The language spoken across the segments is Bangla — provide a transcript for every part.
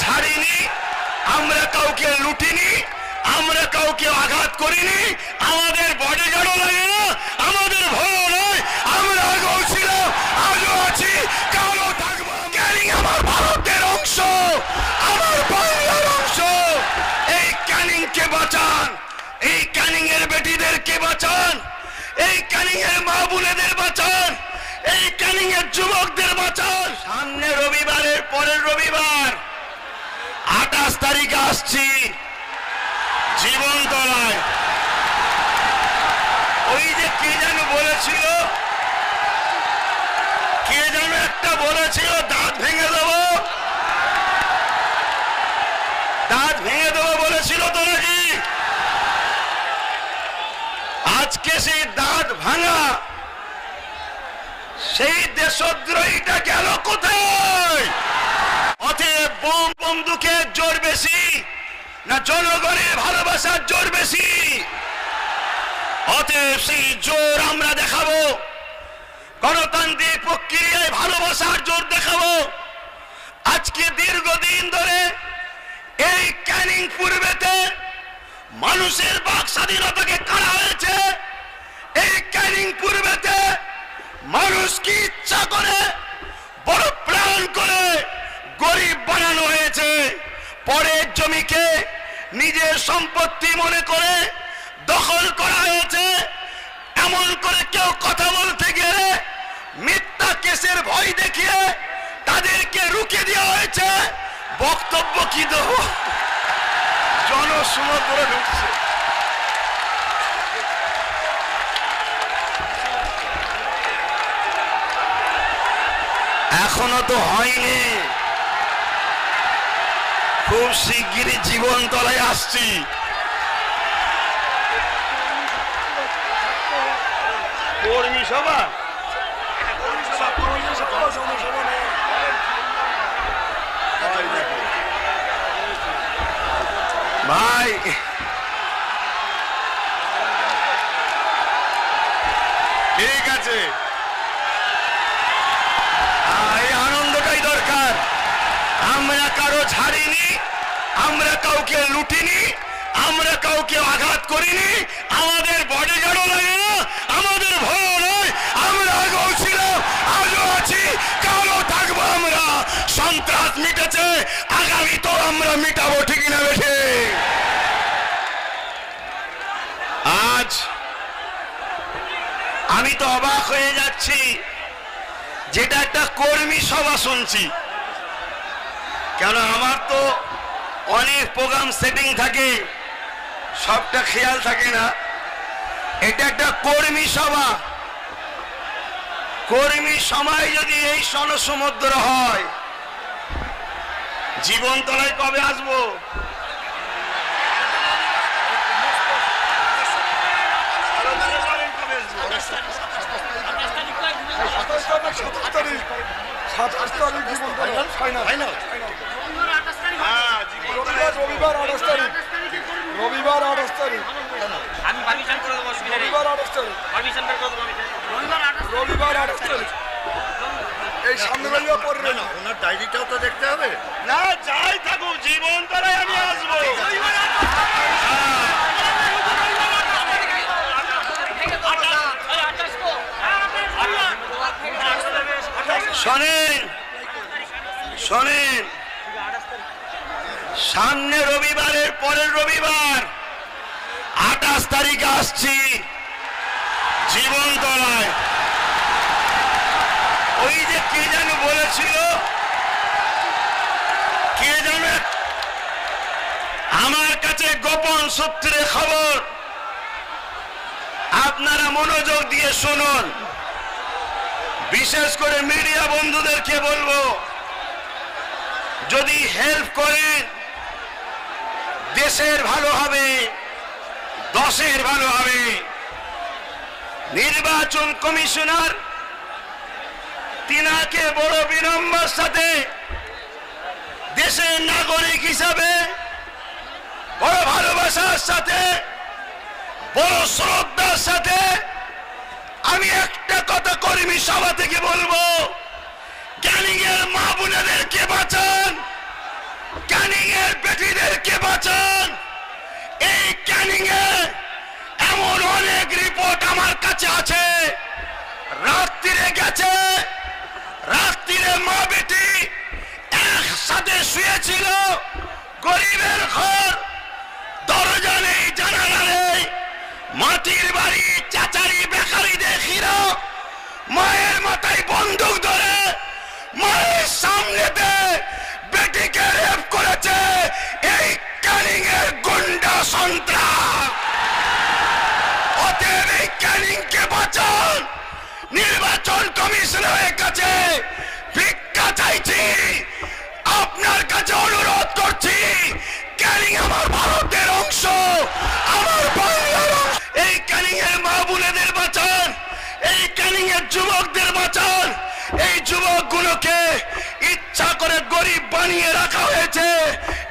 ছাড়িনি, আমরা কাউকে লুটিনি, আমরা কাউকে আঘাত করিনি, আমাদের বডিগার্ডও লাগে না, আমাদের ভয় নয়, আমরা আগেও ছিলাম, আজও আছি, কালও থাকবো। ক্যানিং আমার ভারতের অংশ, আমার বাংলার অংশ। এই ক্যানিংকে বাঁচান, এই ক্যানিং এর বেটিদেরকে বাঁচান, এই ক্যানিং এর মা বোনেদের বাঁচান, এই ক্যানিং এর যুবকদের বাঁচান। সামনে রবিবারের পরের রবিবার 28 তারিখে আসছি জীবনতলায়। ওই যে কে যেন বলেছিল, কে যেন একটা বলেছিল দাঁত ভেঙে দেবো, দাঁত ভেঙে দেবো বলেছিল তো নাকি? আজকে সেই দাঁত ভাঙা সেই দেশদ্রোহীটা গেল কোথায়? অতএব বোম বন্দুকের জোর বেশি না জনগণের ভালোবাসার জোর বেশি? অতএব সেই জোর আমরা দেখাবো, গণতান্ত্রিক প্রক্রিয়ায় ভালোবাসার জোর দেখাবো। আজকে দীর্ঘদিন ধরে এই ক্যানিং পূর্বেতে মানুষের বাক স্বাধীনতাকে কাড়া হয়েছে। এই ক্যানিং পূর্বেতে মানুষকে ইচ্ছা করে বড় প্ল্যান করে গরিব বানানো হয়েছে। পরের জমিকে নিজের সম্পত্তি মনে করে দখল করা হয়েছে। এমন করে কেউ কথা বলতে গেলে মিথ্যা কেসের ভয় দেখিয়ে তাদেরকে রুখে দেওয়া হয়েছে। বক্তব্য কি দেব? জনসমুদ্র ঢুকছে। এখনো তো হয়নি, খুব শিগগিরই জীবনতলায় আসছি। কর্মী সভা ভাই, ঠিক আছে, এই আনন্দটাই দরকার। আমরা কারো ছাড়িনি, আমরা কাউকে লুটিনি, আমরা কাউকে আঘাত করিনি, আমাদের বডিগার্ডও লাগে না, আমাদের ভয় নয়, আমরা আগেও ছিলাম, আজও আছি, কালও থাকবো। আমরা সন্ত্রাস মিটেছে, আগামী তো আমরা মিটাবো, ঠিক না বেশি? আজ আমি তো অবাক হয়ে যাচ্ছি, যেটা একটা কর্মী সভা শুনছি। কেন আমার তো অনেক প্রোগ্রাম সেটিং থাকে, সবটা খেয়াল থাকে না। এটা একটা কর্মী সভা। কর্মী সভায় যদি এই জনসমুদ্র হয়, জীবনতলায় কবে আসবো? রবিবার 28 তারিখ। এই সামনে ওনার ডায়েরিটাও তো দেখতে হবে না। যাই থাকুক, জীবনতলায় আমি আসবো। শোনেন শোনেন, সামনে রবিবারের পরের রবিবার 28 তারিখে আসছি জীবনতলায়। ওই যে কে যেন বলেছিল, কে যেন, আমার কাছে গোপন সূত্রে খবর, আপনারা মনোযোগ দিয়ে শুনুন। বিশেষ করে মিডিয়া বন্ধুদেরকে বলবো, যদি হেল্প করেন দেশের ভালো হবে, দশের ভালো হবে। নির্বাচন কমিশনার তিনাকে বড় বিনম্রের সাথে দেশের নাগরিক হিসাবে বড় ভালোবাসার সাথে, বড় শ্রদ্ধার সাথে আমি একটা কথা কর্মী সভা থেকে বলবো, ক্যানিং এর মা বোনেদেরকে বাঁচান। ক্যানিং এর বেটিদেরকে বাঁচান। এই ক্যানিং এ এমন অনেক রিপোর্ট আমার কাছে আছে, রাত্রিরে গেছে, রাত্রিরে মা বেটি একসাথে শুয়েছিল, গরিবের ঘর, দরজা নেই, জানালা নেই, মাটির বাড়ি, চাচারি বেকারি দেখিরা মায়ের মাথায় বন্দুক ধরে মায়ের সামনেতে বেটিকে রেপ করেছে এই ক্যানিং এর গুন্ডা সন্ত্রাস। অতএব এই ক্যানিং কে বাঁচান। নির্বাচন কমিশনারের কাছে ভিক্ষা চাইছি, আপনার কাছে অনুরোধ করছি, ক্যানিং আমার ভারতের অংশ, আমার বাংলার অংশ। এই ক্যানিং এর মা বোনেদের বাঁচান, এই ক্যানিং এর যুবকদের বাঁচান। এই যুবকগুলোকে ইচ্ছা করে গরিব বানিয়ে রাখা হয়েছে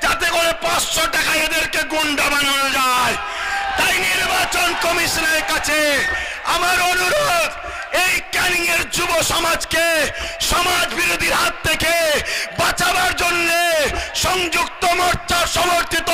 যাতে করে 500 টাকা এদেরকে গুন্ডা বানানো যায়। তাই নির্বাচন কমিশনের কাছে আমার অনুরোধ, এই ক্যানিং এর যুব সমাজকে সমাজ বিরোধীর হাত থেকে বাঁচাবার জন্য সংযুক্ত মোর্চা সমর্থিত